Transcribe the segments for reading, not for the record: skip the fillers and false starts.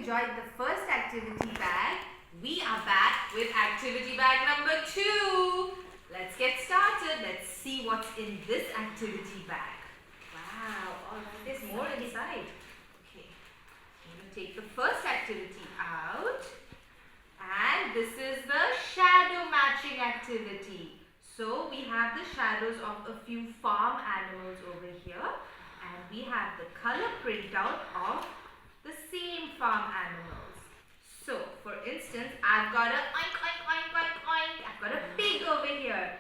enjoyed the first activity bag, we are back with activity bag number 2. Let's get started. Let's see what's in this activity bag. Wow, alright, there's more inside. Okay, I'm going to take the first activity out. And this is the shadow matching activity. So we have the shadows of a few farm animals over here. And we have the color printout of the same farm animals. So, for instance, I've got a oink, oink, oink, oink, oink. I've got a pig over here.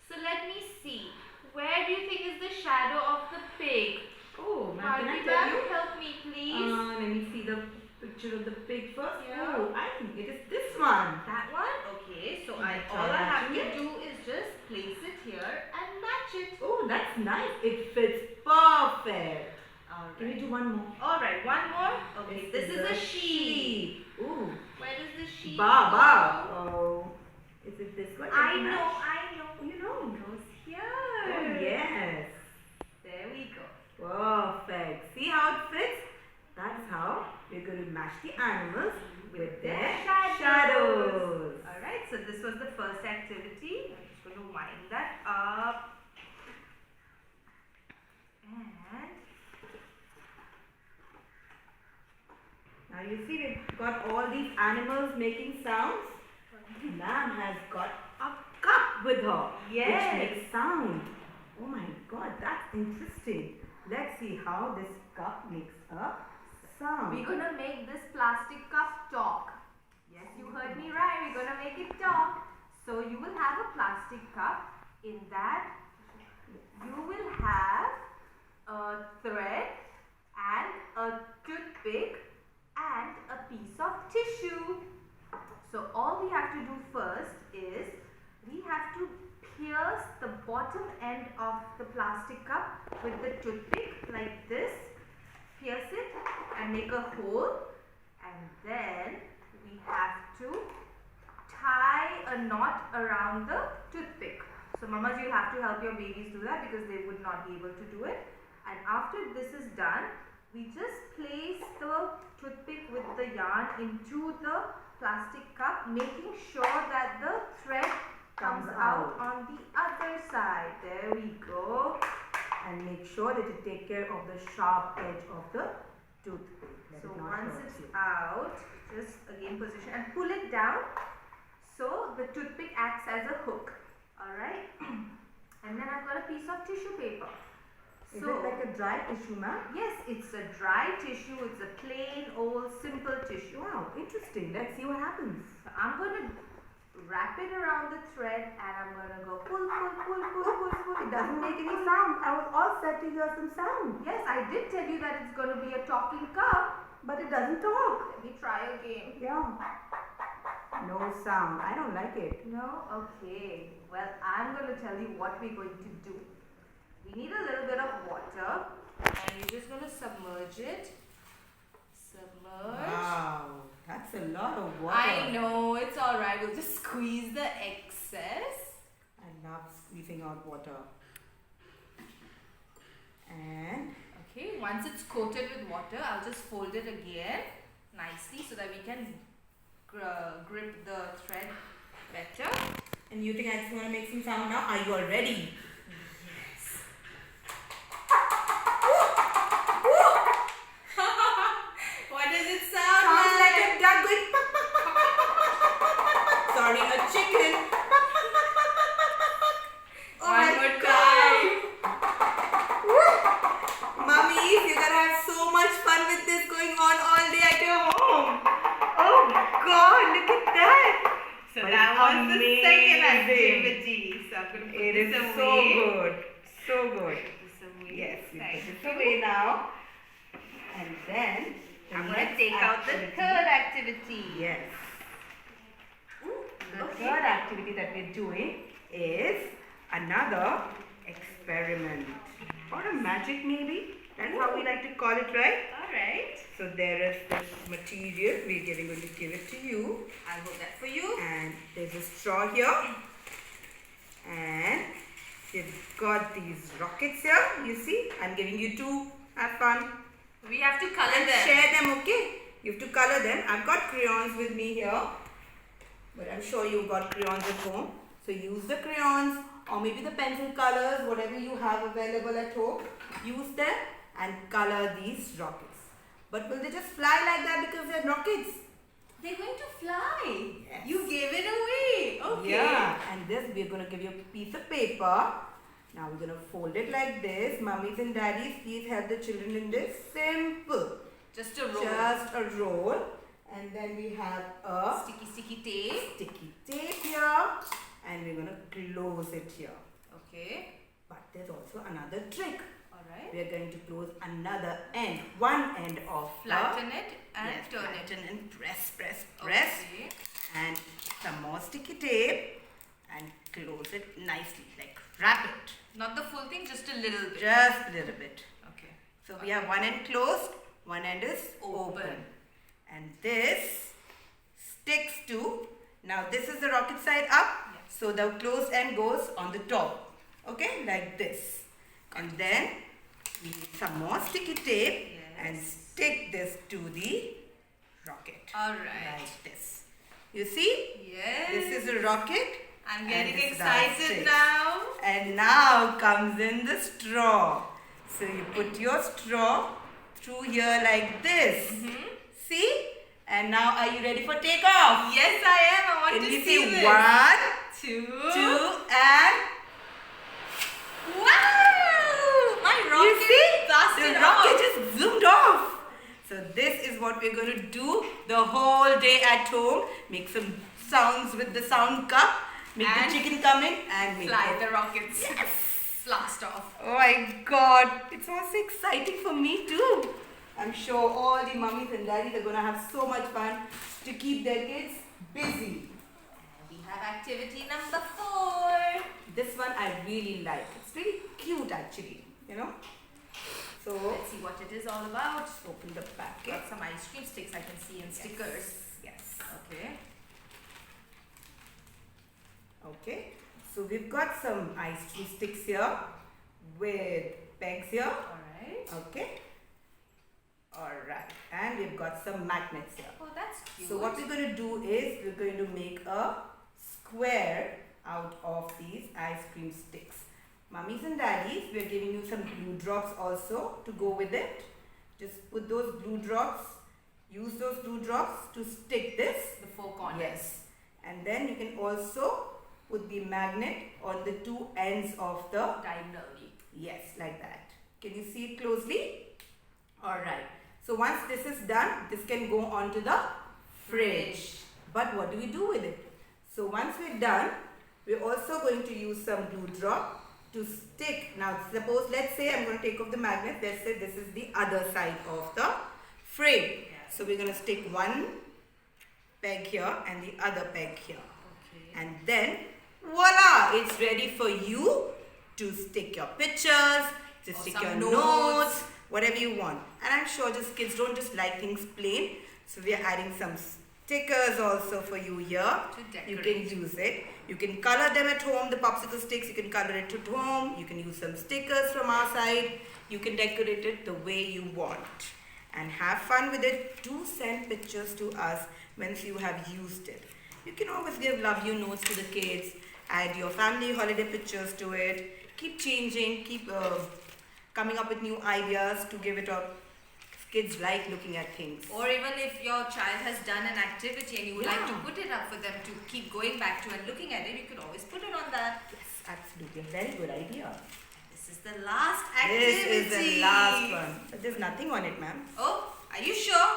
So, let me see. Where do you think is the shadow of the pig? Oh, ma'am, can I tell you? Help me, please. Let me see the picture of the pig first. Yeah. Oh, I think it is this one. That one? Okay, so all I have to do is just place it here and match it. Oh, that's nice. It fits perfect. Alright. Can we do one more? Alright, one more. Okay, this is a sheep. Ooh. Where does the sheep Bagh. go? Oh. Is it this one? I know. You know. It goes here. Oh, yes. There we go. Perfect. See how it fits? That's how we're going to match the animals with their shadows. Alright, so this was the first activity. I'm just going to wind that up. And now you see we've got all these animals making sounds. Ma'am has got a cup with her, yes, which makes sound. Oh my God, that's interesting. Let's see how this cup makes a sound. we're going to make this plastic cup talk. Yes, you heard me right. We're going to make it talk. So you will have a plastic cup. In that, you will have a thread and a toothpick and a piece of tissue. So all we have to do first is we have to pierce the bottom end of the plastic cup with the toothpick like this. Pierce it and make a hole, and then we have to tie a knot around the toothpick. So mamas, you'll have to help your babies do that because they would not be able to do it. And after this is done, we just place the toothpick with the yarn into the plastic cup, making sure that the thread comes out on the other side. There we go. And make sure that you take care of the sharp edge of the toothpick. So once it's out, just again position and pull it down so the toothpick acts as a hook. Alright? And then I've got a piece of tissue paper. Is it like a dry tissue, ma'am? Yes, it's a dry tissue. It's a plain old simple tissue. Wow, interesting. Let's see what happens. So I'm going to wrap it around the thread and I'm going to go pull, pull, pull, pull, pull, pull. It doesn't make any sound. I was all set to hear some sound. Yes, I did tell you that it's going to be a talking cup. But it doesn't talk. Let me try again. Yeah. No sound. I don't like it. No? Okay. Well, I'm going to tell you what we're going to do. We need a little bit of water and you're just going to submerge it. Submerge. Wow. That's a lot of water. I know, it's alright. We'll just squeeze the excess. I love squeezing out water. And okay, once it's coated with water, I'll just fold it again nicely so that we can grip the thread better. And you think I just want to make some sound now? Are you all ready? Yes. What does it sound Sounds like? like a duck going pak, pak, pak, pak, pak, pak, pak, pak, pak. Sorry, a chicken. Pak, pak, pak, pak, pak, pak, pak, pak. Oh One my more God. time. Woo. Mummies, you're gonna have so much fun with this going on all day at your home. Oh God, look at that. So But that was the second amazing. activity. So I'm going to put It this is away. so good. So good. Put this away. Yes, we Thank put this you. away now. And then I'm going to take out the third activity. Yes. The Okay. third activity that we're doing is another experiment. Or a magic maybe. That's how we like to call it, right? Alright. So there is this material. We're going to give it to you. I'll hold that for you. And there's a straw here. And you've got these rockets here. You see? I'm giving you two. Have fun. We have to color And them. share them, okay? You have to color them. I've got crayons with me here, but I'm sure you've got crayons at home. So use the crayons or maybe the pencil colors, whatever you have available at home. Use them and color these rockets. But will they just fly like that because they're rockets? They're going to fly. Yes. You gave it away. Okay. Yeah, and this we're going to give you a piece of paper. Now we're going to fold it like this. Mummies and daddies, please help the children in this. Simple. Just a roll. Just a roll. And then we have a Sticky tape. sticky tape here. And we're going to close it here. Okay. But there's also another trick. Alright. We are going to close another end. One end of Flatten it and yes, turn flatten it. and press. Okay. And some more sticky tape. And close it nicely. Like wrap it. Not the full thing, just a little bit. Just a little bit. Okay. So we have one end closed, one end is open. And this sticks to, now this is the rocket side up. Yes. So the closed end goes on the top. Okay, like this. And then we need some more sticky tape and stick this to the rocket. Alright. Like this. You see? Yes. This is a rocket. I'm and getting this excited sticks. now. And now comes in the straw. So you put your straw through here like this. See? And now are you ready for takeoff? Yes, I am. I want Can to we see say this. 1, 2, 2, and wow! My rocket you see? blasted The off. rocket just zoomed off. So this is what we're going to do the whole day at home. Make some sounds with the sound cup. Make And the chicken come in and make fly it. the rockets. Yes. Blast off. Oh my God. It's also exciting for me too. I'm sure all the mummies and daddies are going to have so much fun to keep their kids busy. We have activity number 4. This one I really like. It's really cute actually, you know. So Let's see what it is all about. open the packet. Got some ice cream sticks I can see and stickers. Yes. Okay. Okay. So we've got some ice cream sticks here with pegs here. Alright. Okay. Alright. And we've got some magnets here. Oh, that's cute. So what we're going to do is we're going to make a square out of these ice cream sticks. Mummies and daddies, we're giving you some glue drops also to go with it. Just put those glue drops, use those glue drops to stick this. the 4 corners. Yes. And then you can also put the magnet on the 2 ends of the, Diagonally. yes, like that. Can you see it closely? Alright. So once this is done, this can go onto the fridge. But what do we do with it? So once we're done, we're also going to use some glue drop to stick. Now suppose, let's say I'm going to take off the magnet. Let's say this is the other side of the frame. So we're going to stick one peg here and the other peg here. Okay. And then voila, it's ready for you to stick your pictures, to Or stick some your notes. notes, whatever you want. And I'm sure just kids don't just like things plain. So we are adding some stickers also for you here. To You decorate. can use it. You can color them at home, the popsicle sticks. You can color it at home. You can use some stickers from our side. You can decorate it the way you want. And have fun with it. Do send pictures to us once you have used it. You can always give love you notes to the kids. Add your family holiday pictures to it. Keep changing. Keep coming up with new ideas to give it up. Kids like looking at things. Or even if your child has done an activity and you would like to Yeah. put it up for them to keep going back to and looking at it, you could always put it on that. Yes, absolutely. A very good idea. This is the last activity. This is the last one. But there's nothing on it, ma'am. Oh, are you sure?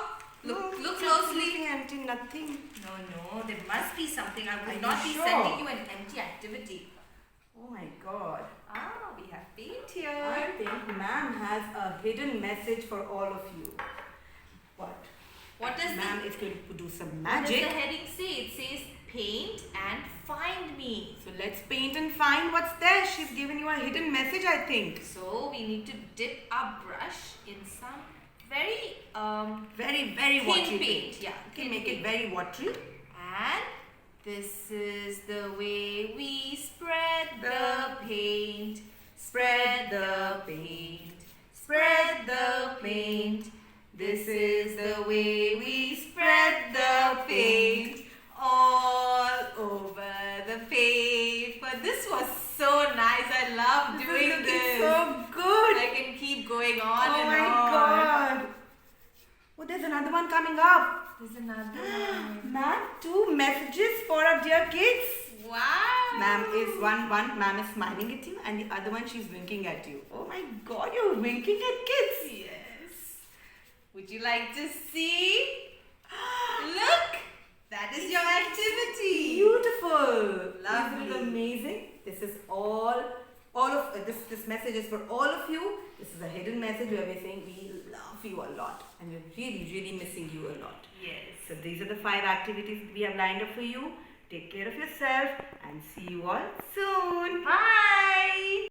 Look No, it's closely. absolutely empty, nothing. No, there must be something. I Are would you not be sure? sending you an empty activity. Oh my God. Ah, we have paint I here. think ma'am has a hidden message for all of you. What? What does Ma'am the, is going to do some what does the magic. heading say? It says paint and find me. So let's paint and find what's there. She's given you a hidden message, I think. So we need to dip our brush in some very Very, very thin watery paint. Yeah, You can thin make paint. it very watery. And this is the way we spread the paint. Spread the paint. Spread the paint. This is the way we keep going on Oh and my on. God. Oh, there's another one coming up. There's another one. Ma'am, 2 messages for our dear kids. Wow. Ma'am is one ma'am is smiling at you and the other one she's winking at you. Oh my God, you're winking at kids. Yes. Would you like to see? Look, that is your activity. Beautiful. Lovely. Isn't it amazing? This is all of this message is for all of you. This is a hidden message where we're saying we love you a lot and we're really missing you a lot. Yes. So these are the 5 activities we have lined up for you. Take care of yourself and see you all soon. Bye.